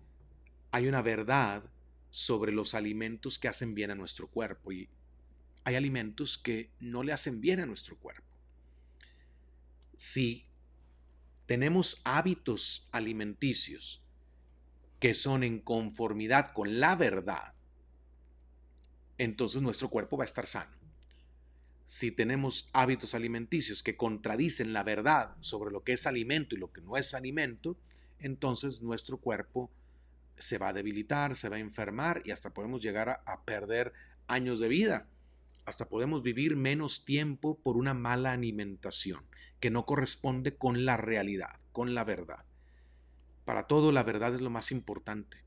hay una verdad sobre los alimentos que hacen bien a nuestro cuerpo y hay alimentos que no le hacen bien a nuestro cuerpo. Si tenemos hábitos alimenticios que son en conformidad con la verdad, entonces nuestro cuerpo va a estar sano. Si tenemos hábitos alimenticios que contradicen la verdad sobre lo que es alimento y lo que no es alimento, entonces nuestro cuerpo se va a debilitar, se va a enfermar y hasta podemos llegar a perder años de vida. Hasta podemos vivir menos tiempo por una mala alimentación que no corresponde con la realidad, con la verdad. Para todo, la verdad es lo más importante.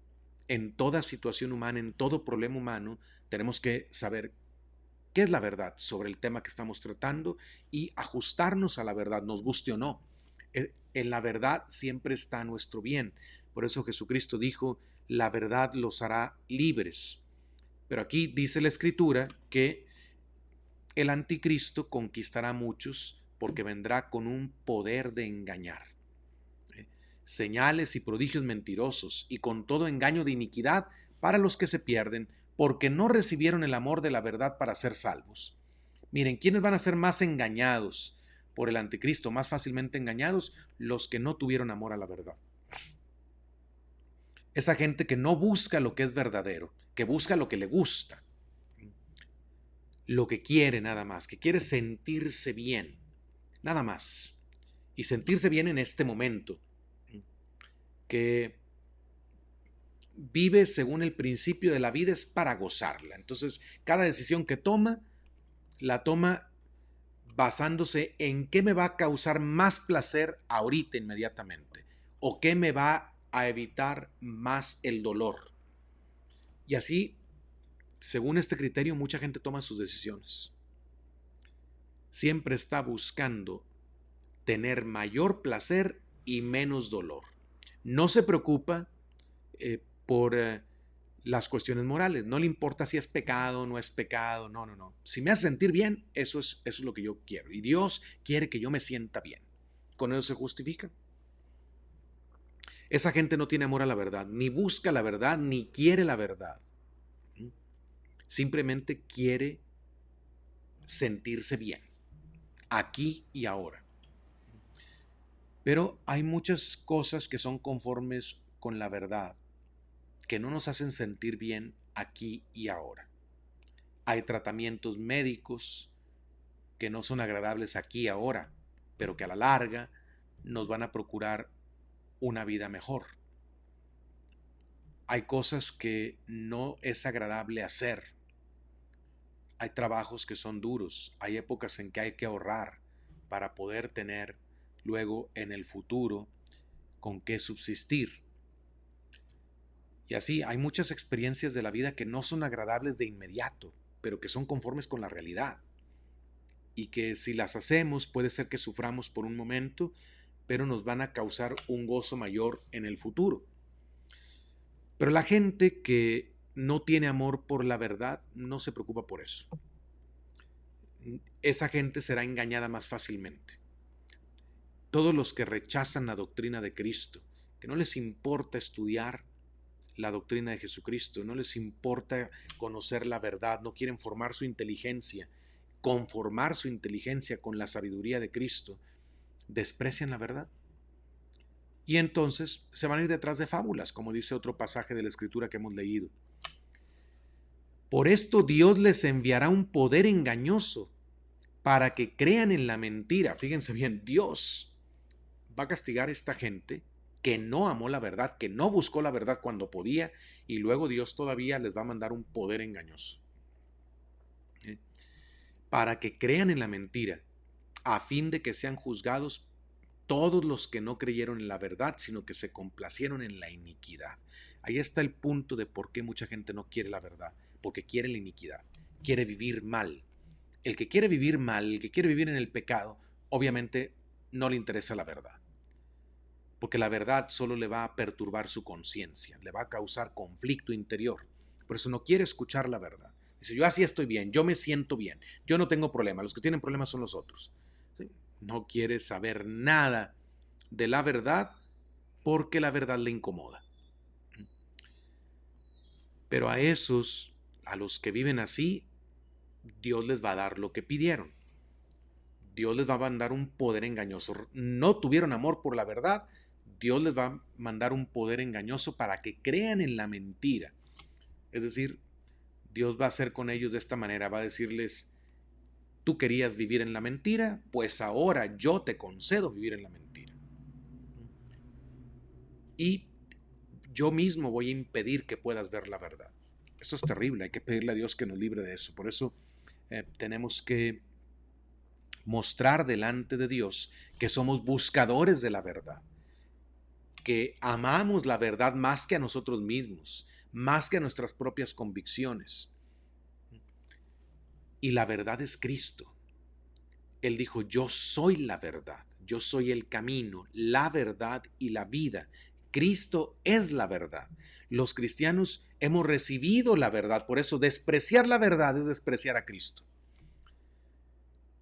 En toda situación humana, en todo problema humano, tenemos que saber qué es la verdad sobre el tema que estamos tratando y ajustarnos a la verdad, nos guste o no. En la verdad siempre está nuestro bien. Por eso Jesucristo dijo, la verdad los hará libres. Pero aquí dice la Escritura que el anticristo conquistará a muchos porque vendrá con un poder de engañar. Señales y prodigios mentirosos y con todo engaño de iniquidad para los que se pierden, porque no recibieron el amor de la verdad para ser salvos. Miren, ¿quiénes van a ser más engañados por el anticristo, más fácilmente engañados? Los que no tuvieron amor a la verdad. Esa gente que no busca lo que es verdadero, que busca lo que le gusta, lo que quiere nada más, que quiere sentirse bien, nada más. Y sentirse bien en este momento, que vive según el principio de la vida es para gozarla. Entonces, cada decisión que toma, la toma basándose en qué me va a causar más placer ahorita inmediatamente o qué me va a evitar más el dolor. Y así, según este criterio, mucha gente toma sus decisiones. Siempre está buscando tener mayor placer y menos dolor. No se preocupa por las cuestiones morales. No le importa si es pecado o no es pecado. No, no, no. Si me hace sentir bien, eso es lo que yo quiero. Y Dios quiere que yo me sienta bien. Con eso se justifica. Esa gente no tiene amor a la verdad, ni busca la verdad, ni quiere la verdad. Simplemente quiere sentirse bien, aquí y ahora. Pero hay muchas cosas que son conformes con la verdad, que no nos hacen sentir bien aquí y ahora. Hay tratamientos médicos que no son agradables aquí y ahora, pero que a la larga nos van a procurar una vida mejor. Hay cosas que no es agradable hacer. Hay trabajos que son duros. Hay épocas en que hay que ahorrar para poder tener luego en el futuro con qué subsistir. Y así hay muchas experiencias de la vida que no son agradables de inmediato, pero que son conformes con la realidad. Y que si las hacemos puede ser que suframos por un momento, pero nos van a causar un gozo mayor en el futuro. Pero la gente que no tiene amor por la verdad no se preocupa por eso. Esa gente será engañada más fácilmente. Todos los que rechazan la doctrina de Cristo, que no les importa estudiar la doctrina de Jesucristo, no les importa conocer la verdad, no quieren formar su inteligencia, conformar su inteligencia con la sabiduría de Cristo, desprecian la verdad. Y entonces se van a ir detrás de fábulas, como dice otro pasaje de la Escritura que hemos leído. Por esto Dios les enviará un poder engañoso para que crean en la mentira. Fíjense bien, Dios va a castigar a esta gente que no amó la verdad, que no buscó la verdad cuando podía, y luego Dios todavía les va a mandar un poder engañoso. Para que crean en la mentira, a fin de que sean juzgados todos los que no creyeron en la verdad, sino que se complacieron en la iniquidad. Ahí está el punto de por qué mucha gente no quiere la verdad, porque quiere la iniquidad, quiere vivir mal. El que quiere vivir mal, el que quiere vivir en el pecado, obviamente no le interesa la verdad. porque la verdad solo le va a perturbar su conciencia, le va a causar conflicto interior. Por eso no quiere escuchar la verdad. Dice, yo así estoy bien, yo me siento bien, yo no tengo problema, los que tienen problemas son los otros. ¿Sí? No quiere saber nada de la verdad porque la verdad le incomoda. Pero a esos, a los que viven así, Dios les va a dar lo que pidieron. Dios les va a mandar un poder engañoso. No tuvieron amor por la verdad, Dios les va a mandar un poder engañoso para que crean en la mentira. Es decir, Dios va a hacer con ellos de esta manera, va a decirles, tú querías vivir en la mentira, pues ahora yo te concedo vivir en la mentira. Y yo mismo voy a impedir que puedas ver la verdad. Eso es terrible, hay que pedirle a Dios que nos libre de eso. Por eso tenemos que mostrar delante de Dios que somos buscadores de la verdad, que amamos la verdad más que a nosotros mismos, más que a nuestras propias convicciones. Y la verdad es Cristo. Él dijo, yo soy la verdad, yo soy el camino, la verdad y la vida. Cristo es la verdad. Los cristianos hemos recibido la verdad, por eso despreciar la verdad es despreciar a Cristo.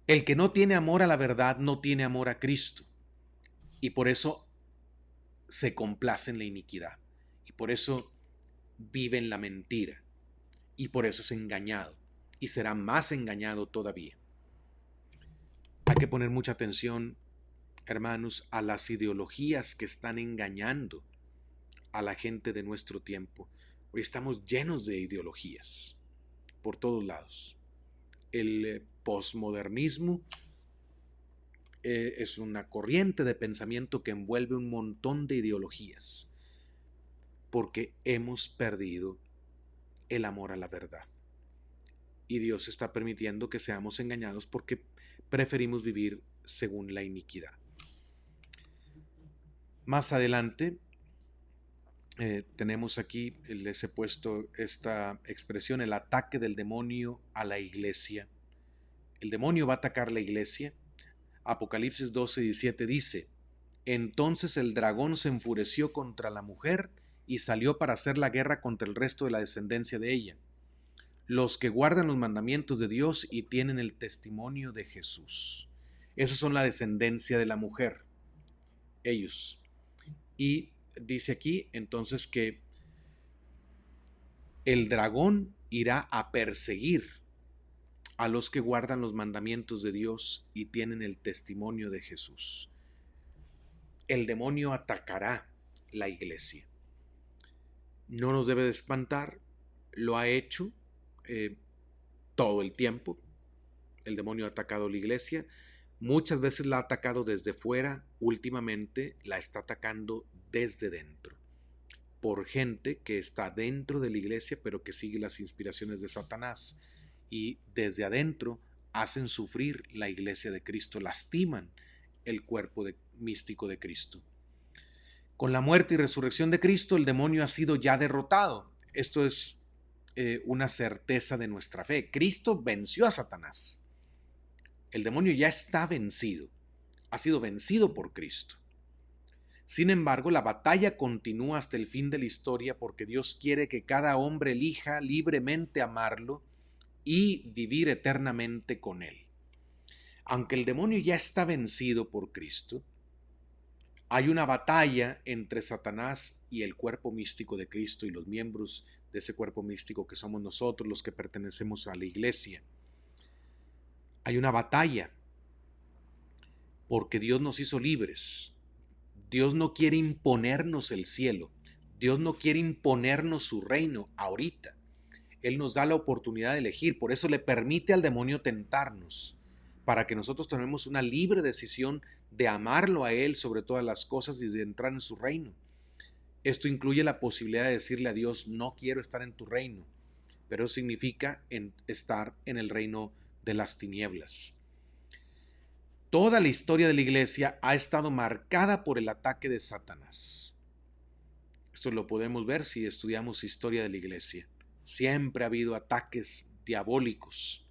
El que no tiene amor a la verdad no tiene amor a Cristo. Y por eso se complace en la iniquidad. Y por eso vive en la mentira. Y por eso es engañado. Y será más engañado todavía. Hay que poner mucha atención, hermanos, a las ideologías que están engañando a la gente de nuestro tiempo. Hoy estamos llenos de ideologías por todos lados. El posmodernismo es una corriente de pensamiento que envuelve un montón de ideologías, porque hemos perdido el amor a la verdad. Y Dios está permitiendo que seamos engañados porque preferimos vivir según la iniquidad. Más adelante tenemos aquí, les he puesto esta expresión, el ataque del demonio a la iglesia. El demonio va a atacar la iglesia. Apocalipsis 12:17 dice, entonces el dragón se enfureció contra la mujer y salió para hacer la guerra contra el resto de la descendencia de ella, los que guardan los mandamientos de Dios y tienen el testimonio de Jesús. Esos son la descendencia de la mujer, ellos. Y dice aquí entonces que el dragón irá a perseguir a los que guardan los mandamientos de Dios y tienen el testimonio de Jesús. El demonio atacará la iglesia. No nos debe de espantar, lo ha hecho todo el tiempo. El demonio ha atacado la iglesia. Muchas veces la ha atacado desde fuera, últimamente la está atacando desde dentro, por gente que está dentro de la iglesia pero que sigue las inspiraciones de Satanás y desde adentro hacen sufrir la iglesia de Cristo, lastiman el cuerpo místico de Cristo. Con la muerte y resurrección de Cristo, el demonio ha sido ya derrotado. Esto es una certeza de nuestra fe. Cristo venció a Satanás. El demonio ya está vencido, ha sido vencido por Cristo. Sin embargo, la batalla continúa hasta el fin de la historia porque Dios quiere que cada hombre elija libremente amarlo y vivir eternamente con él. Aunque el demonio ya está vencido por Cristo, hay una batalla entre Satanás y el cuerpo místico de Cristo y los miembros de ese cuerpo místico que somos nosotros los que pertenecemos a la iglesia. Hay una batalla porque Dios nos hizo libres. Dios no quiere imponernos el cielo. Dios no quiere imponernos su reino ahorita. Él nos da la oportunidad de elegir. Por eso le permite al demonio tentarnos, para que nosotros tomemos una libre decisión de amarlo a Él sobre todas las cosas y de entrar en su reino. Esto incluye la posibilidad de decirle a Dios, no quiero estar en tu reino, pero eso significa estar en el reino de las tinieblas. Toda la historia de la iglesia ha estado marcada por el ataque de Satanás. Esto lo podemos ver si estudiamos historia de la iglesia. Siempre ha habido ataques diabólicos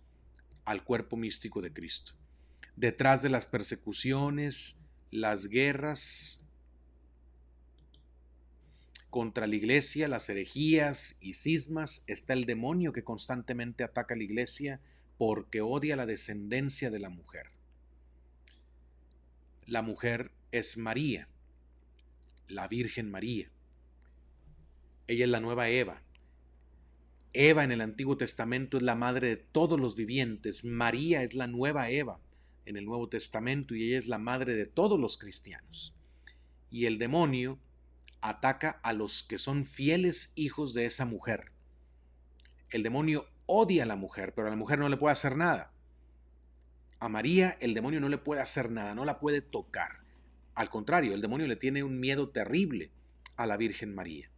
al cuerpo místico de Cristo. Detrás de las persecuciones, las guerras, Contra la iglesia, las herejías y cismas, está el demonio que constantemente ataca a la iglesia porque odia la descendencia de la mujer. La mujer es María, la Virgen María. Ella es la nueva Eva. Eva en el Antiguo Testamento es la madre de todos los vivientes. María es la nueva Eva en el Nuevo Testamento y ella es la madre de todos los cristianos. Y el demonio ataca a los que son fieles hijos de esa mujer. El demonio odia a la mujer, pero a la mujer no le puede hacer nada. A María el demonio no le puede hacer nada, no la puede tocar. Al contrario, el demonio le tiene un miedo terrible a la Virgen María.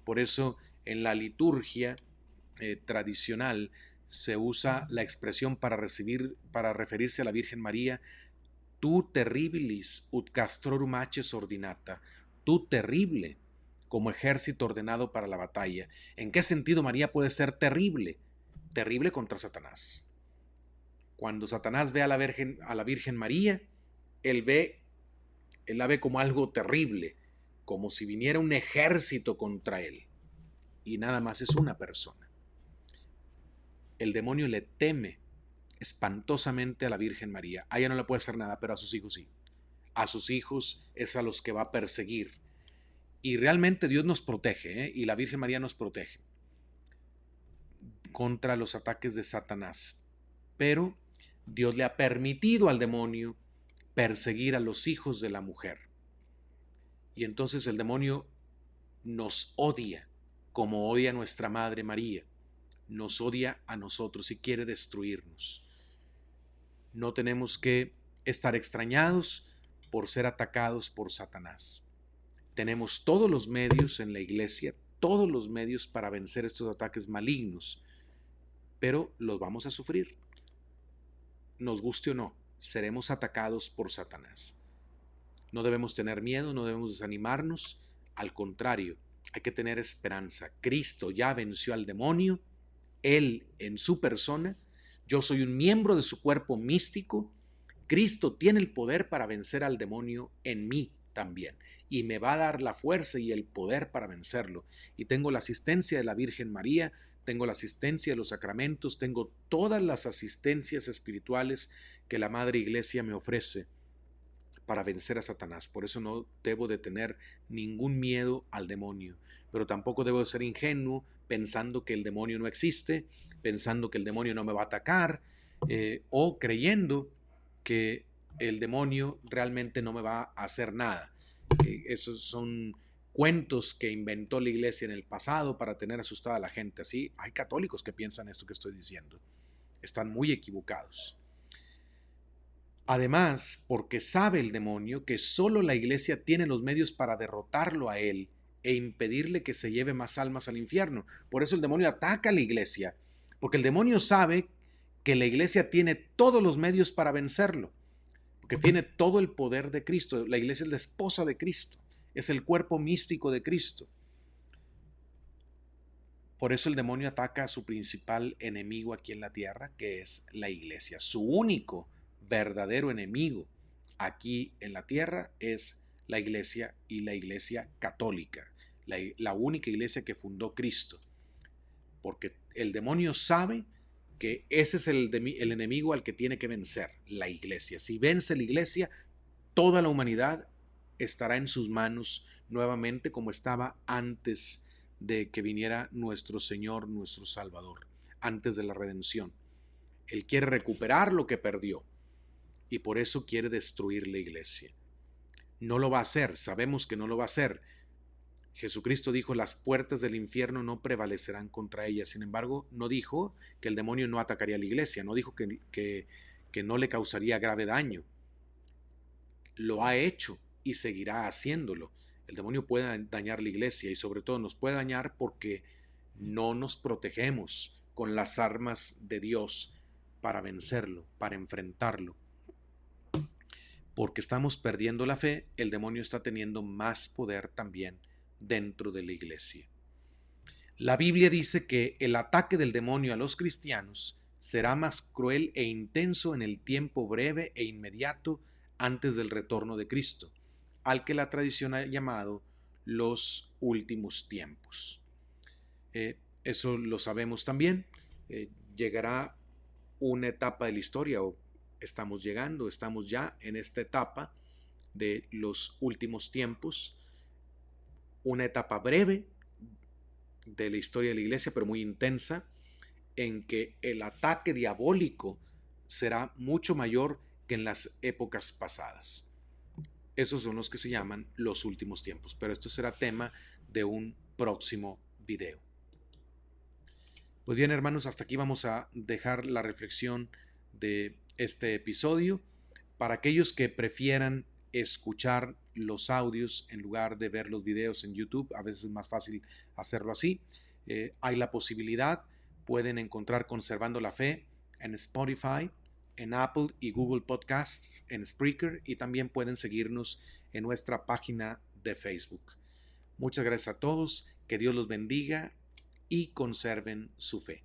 Por eso en la liturgia tradicional se usa la expresión para referirse a la Virgen María, tu terribilis ut castrorum aces ordinata, tú terrible como ejército ordenado para la batalla. ¿En qué sentido María puede ser terrible? Terrible contra Satanás. Cuando Satanás ve a la Virgen María, él la ve como algo terrible, como si viniera un ejército contra él. Y nada más es una persona. El demonio le teme espantosamente a la Virgen María. A ella no le puede hacer nada, pero a sus hijos sí. A sus hijos es a los que va a perseguir. Y realmente Dios nos protege, y la Virgen María nos protege contra los ataques de Satanás. Pero Dios le ha permitido al demonio perseguir a los hijos de la mujer. Y entonces el demonio nos odia, como odia a nuestra Madre María. Nos odia a nosotros y quiere destruirnos. No tenemos que estar extrañados por ser atacados por Satanás. Tenemos todos los medios en la iglesia, todos los medios para vencer estos ataques malignos, pero los vamos a sufrir. Nos guste o no, seremos atacados por Satanás. No debemos tener miedo, no debemos desanimarnos, al contrario, hay que tener esperanza. Cristo ya venció al demonio, Él en su persona, yo soy un miembro de su cuerpo místico, Cristo tiene el poder para vencer al demonio en mí también, y me va a dar la fuerza y el poder para vencerlo. Y tengo la asistencia de la Virgen María, tengo la asistencia de los sacramentos, tengo todas las asistencias espirituales que la Madre Iglesia me ofrece para vencer a Satanás. Por eso no debo de tener ningún miedo al demonio, pero tampoco debo de ser ingenuo pensando que el demonio no existe, pensando que el demonio no me va a atacar, o creyendo que el demonio realmente no me va a hacer nada. Esos son cuentos que inventó la iglesia en el pasado para tener asustada a la gente. Así hay católicos que piensan esto que estoy diciendo. Están muy equivocados. Además, porque sabe el demonio que solo la iglesia tiene los medios para derrotarlo a él e impedirle que se lleve más almas al infierno. Por eso el demonio ataca a la iglesia, porque el demonio sabe que la iglesia tiene todos los medios para vencerlo, porque tiene todo el poder de Cristo. La iglesia es la esposa de Cristo, es el cuerpo místico de Cristo. Por eso el demonio ataca a su principal enemigo aquí en la tierra, que es la iglesia. Su único verdadero enemigo aquí en la tierra es la iglesia, y la iglesia católica, la única iglesia que fundó Cristo. Porque el demonio sabe que ese es el enemigo al que tiene que vencer, la iglesia. Si vence la iglesia, toda la humanidad estará en sus manos nuevamente como estaba antes de que viniera nuestro Señor, nuestro Salvador, antes de la redención. Él quiere recuperar lo que perdió y por eso quiere destruir la iglesia. No lo va a hacer, sabemos que no lo va a hacer. Jesucristo dijo, las puertas del infierno no prevalecerán contra ella. Sin embargo, no dijo que el demonio no atacaría a la iglesia, no dijo que no le causaría grave daño. Lo ha hecho y seguirá haciéndolo. El demonio puede dañar la iglesia y sobre todo nos puede dañar porque no nos protegemos con las armas de Dios para vencerlo, para enfrentarlo. Porque estamos perdiendo la fe, el demonio está teniendo más poder también dentro de la iglesia. La Biblia dice que el ataque del demonio a los cristianos será más cruel e intenso en el tiempo breve e inmediato antes del retorno de Cristo, al que la tradición ha llamado los últimos tiempos. Eso lo sabemos también. Llegará una etapa de la historia, o estamos ya en esta etapa de los últimos tiempos, una etapa breve de la historia de la iglesia, pero muy intensa, en que el ataque diabólico será mucho mayor que en las épocas pasadas. Esos son los que se llaman los últimos tiempos, pero esto será tema de un próximo video. Pues bien, hermanos, hasta aquí vamos a dejar la reflexión de este episodio. Para aquellos que prefieran escuchar los audios en lugar de ver los videos en YouTube, a veces es más fácil hacerlo así. Hay la posibilidad, pueden encontrar Conservando la Fe en Spotify, en Apple y Google Podcasts, en Spreaker, y también pueden seguirnos en nuestra página de Facebook. Muchas gracias a todos, que Dios los bendiga y conserven su fe.